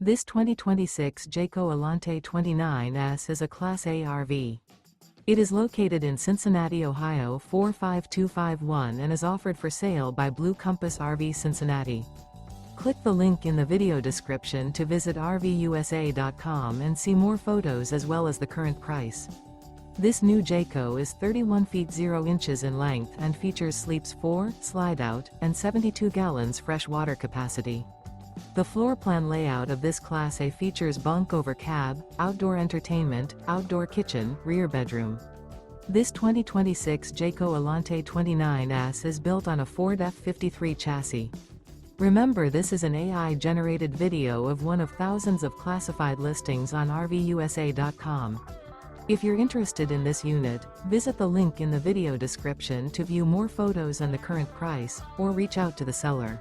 This 2026 Jayco Alante 29S is a Class A RV. It is located in Cincinnati, Ohio 45251 and is offered for sale by Blue Compass RV Cincinnati. Click the link in the video description to visit RVUSA.com and see more photos as well as the current price. This new Jayco is 31 feet 0 inches in length and features sleeps 4, slide-out, and 72 gallons fresh water capacity. The floor plan layout of this Class A features bunk over cab, outdoor entertainment, outdoor kitchen, rear bedroom. This 2026 Jayco Alante 29S is built on a Ford F53 chassis. Remember, this is an AI-generated video of one of thousands of classified listings on RVUSA.com. If you're interested in this unit, visit the link in the video description to view more photos and the current price, or reach out to the seller.